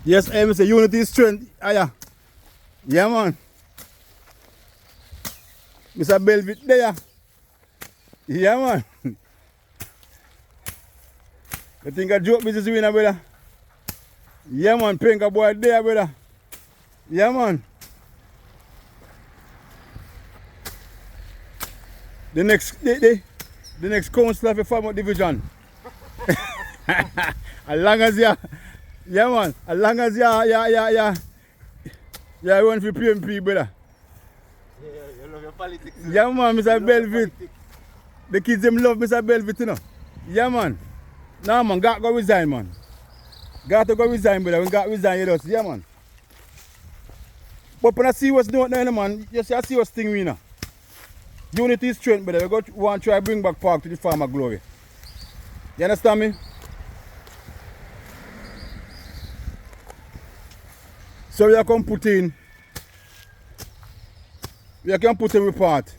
Yes, I say unity is strength. Iyah. Yeah, man. Mr. Belvet there. Yeah, man. You think a joke business winner, brother? Yeah, man. Pink a boy there, brother. Yeah, man. The next council of the Forma division. As long as you, yeah, man. As long as you run for PMP, brother. Yeah, you love your politics. Yeah, man, Mr. Belvet. The kids them love Mr. Belvet, you know. Yeah, man. Nah, man, got to go resign, man. Got to go resign, brother. When got to resign, you just, yeah, man. But when I see what's doing there, man, you see, I see what's thing, you know. Unity is strength, brother. We want to try to bring back Park to the Forma glory. You understand me? So we can put in report.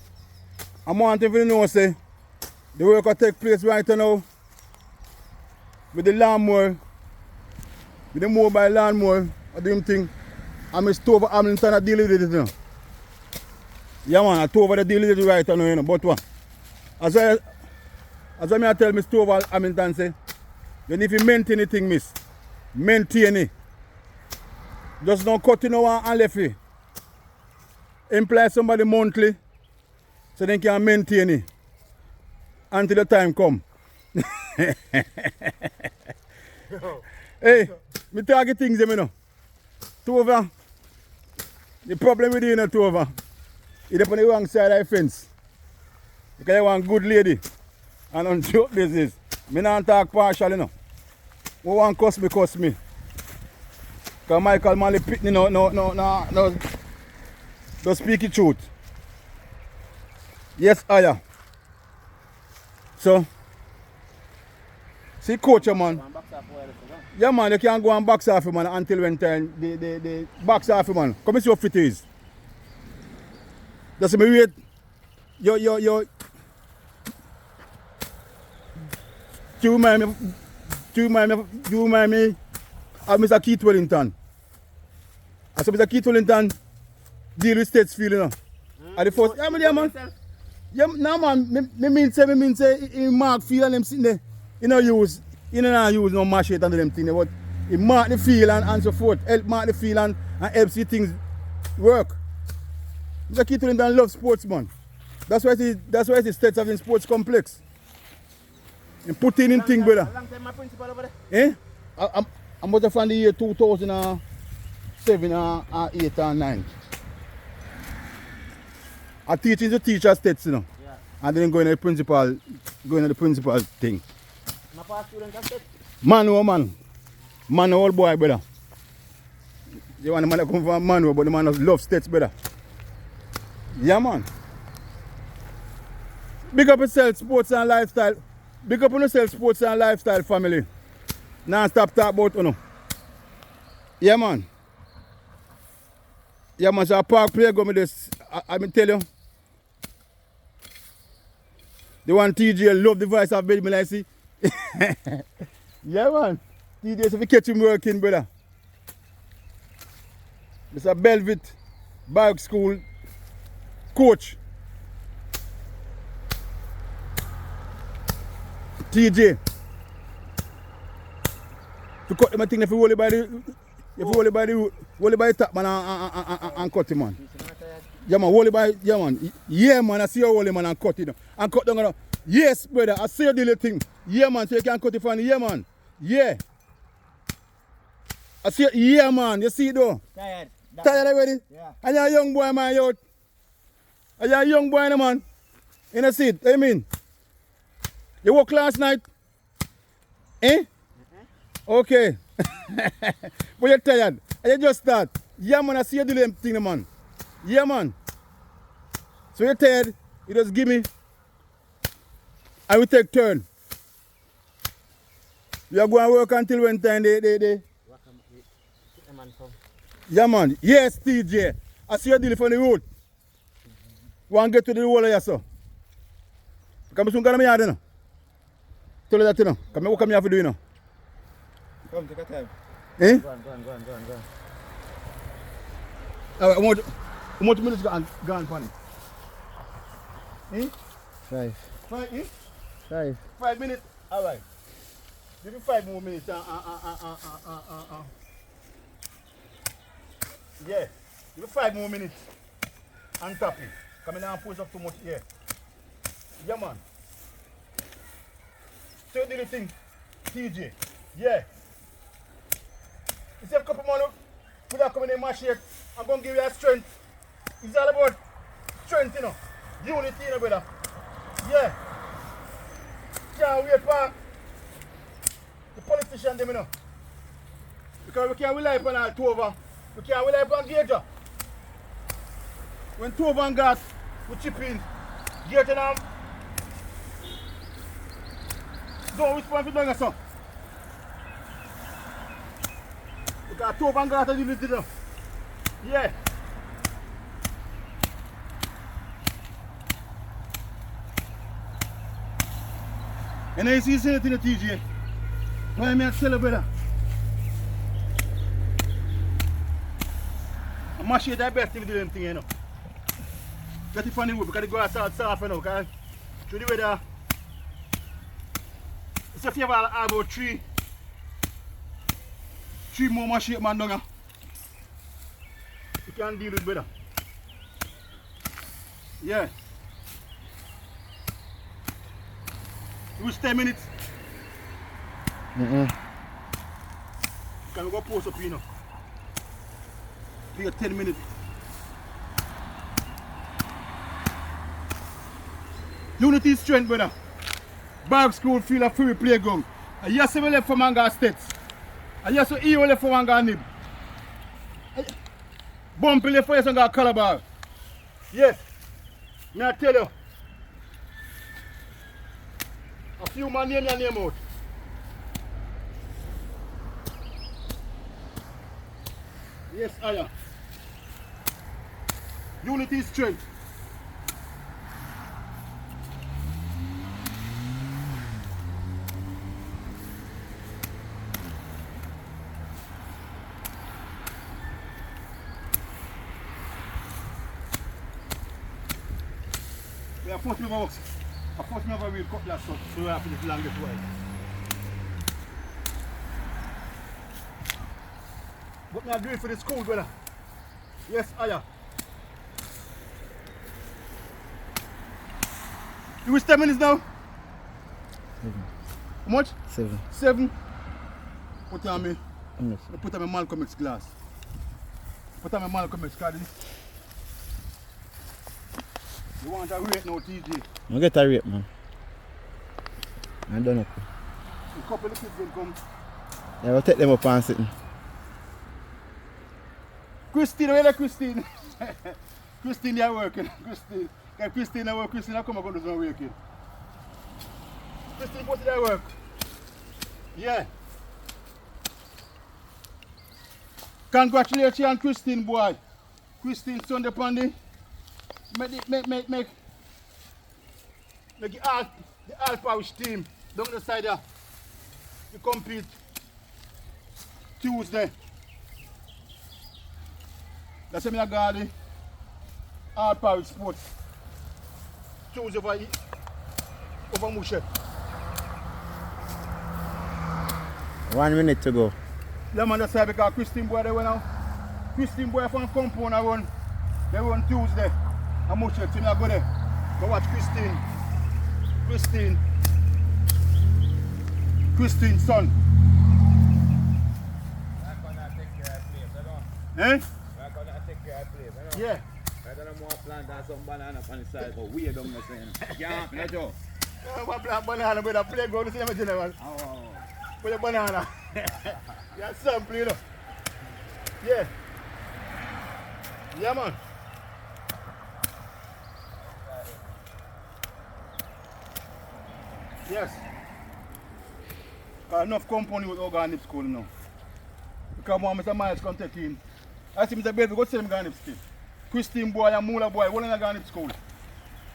I'm wanting to know, say, the work will take place right now with the lawnmower, with the mobile lawnmower, I do him thing. I'm a stove Hamilton I deal with it, you know. Yeah, man, I told over the deal with it right now, you know. But what? As I tell me stove Hamilton, say, you need to maintain the thing, miss. Maintain it. Just don't cut it now and left it. Employ somebody monthly so they can maintain it until the time come. Hey, me target things, you know. Tova, the problem with you, you know, Tova, it's on the wrong side of the fence. Because you want a good lady. And on joke this is, me not talk partial, you know. Who want cuss me, cuss me. Because Michael Malley Pitney no speak the truth. Yes, Iyah. So, see coach, man. Yeah, man, you can't go and box off, man, until when time the box off, man. Come and see how fit it is. Just me wait. Do you mind me? Mr. Keith Wellington. I said Mr. Keith Wellington deal with Statesfield, you know. At the first, yeah, man. Yeah, no, man. Me mean say in mark field and them sitting there. You know use no machete and them things, but he mark the field and so forth. Help mark the field and help see things work. Mr. Keith Wellington loves sports, man. That's why it states of in sports complex. And put in thing, brother. Long time my principal over there. I'm about to find the year 2007 or 8 or 9. I teach in the teacher states, you know. Yeah. And then going to the principal thing. My past student has said. Man, oh man. Man, old boy, brother. You want the man to come from man, but the man love states, brother. Yeah, man. Big up yourself, sports and lifestyle. Big up on yourself, sports and lifestyle family. Now stop talk about you know. Yeah, man. Yeah, man. So a park player go with this. I tell you. The one TJ love the voice of Baby I see. Yeah, man. TJ, if you catch him working, brother. Mr. Belvet, Bike School, coach. TJ. To cut them a thing if you hold it by the top, man, and cut him, man. Yeah, man, hold it by, yeah, man. Yeah, man, I see you hold him, man, and cut it. And cut down. Yes, brother, I see you do the thing. Yeah, man, so you can cut it from the, yeah, man. Yeah. I see you, yeah, man, you see it though. Tired. Tired already? Yeah. And you're a young boy, man, you. And you're a young boy, man. You know, see it, what you mean? You work last night? Eh? Okay. But you're tired. And you just start. Yeah, man, I see you do them thing, man. Yeah, man. So you're tired. You just give me. And we take turn. We are going to work until when time they. Yeah, man. Yes, TJ. I see you dealing from the road. Want to get to the wall of yourself. Come soon, come here, you know. Tell you that, you know. Come here, what come here for do, you know. Come, take a time. Eh? Go on. Alright, how much minutes gone for it? Eh? 5. 5, eh? 5. 5 minutes? Alright. Give me 5 more minutes. Yeah. Give me 5 more minutes. And tap it. Come in and push up too much here. Yeah, man. So you do the thing, TJ. Yeah. You see a couple more without coming in my shape, I'm going to give you a strength. It's all about strength, you know. Unity, you know, brother. Yeah. Can't wait for the politician, them, you know. Because we can't rely upon our Tova. We can't rely upon Gator. When Tova and Gas, we chip in. Gator now. Don't respond to doing so. Because Tova and Gas are unity, you know. Yeah. And then you see the thing, TJ. Why am I tell you, brother? I'm not sure that best if you do them thing, you know. Get it from the wood because the grass is soft, you know. Because through the weather, it's a favor about three more machine man down here. You can deal with better. Yeah. It was 10 minutes. Can we go post up here now? Play 10 minutes. Unity is strength, brother. Bark school feel a free playground. And yes, we left for Manga States. And yes, we left for Manga Nib. Bumpy left for yes, and Calabar. Yes. May I tell you? A few man name your name out. Yes, Iyah. Unity is strength. We are forced to have works. I forced to have a real cutlass, so we have to do the longest way. What me I do it for the school, brother? Yes, Iyah. You wish 10 minutes now? 7. How much? 7. 7. Put on me. Yes. Put on my Malcolm X glass. Put on my Malcolm X card. You want a rate now, TJ? I get a rate, man. I done up. A couple of kids will come. Yeah, we'll take them up and sitting. Christine, where is Christine? Christine, they are working. Christine. Yeah, Christine, I work. Christine, I come and go do some working. Christine, what's their work? Yeah. Congratulations, Christine, boy. Christine, Sunday Pandy. Make the all parish team down the side there. You compete Tuesday. That's why I got the all parish sports. Tuesday over Mushet. 1 minute to go. Yeah, man, that's why because Christine boy they went out. Christine boy from compound they run Tuesday. I'm much so I go there. Go watch Christine's son. I'm gonna take care of place, you know. Eh? I'm gonna take care of place, you know. Yeah. I don't know more plant and some banana on the side, but we don't know saying. Yeah, let go. What plant banana with a playground, see them general. Oh. With a banana. Yeah, sample, you know. Yeah. Yeah, man. Yes. Got enough company with organic school now. Because one Mr. Miles come take in. I see Mr. Belvet go see him organic school. Christine boy and Mula boy, what in organic school?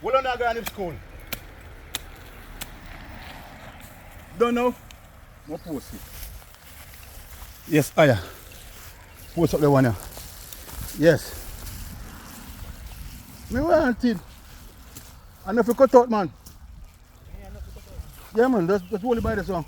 What in organic school? Don't know? More post it. Yes, Iyah. Post up the one here. Yes. Me want it. And if you cut out, man. Yeah, man, just hold it by the song.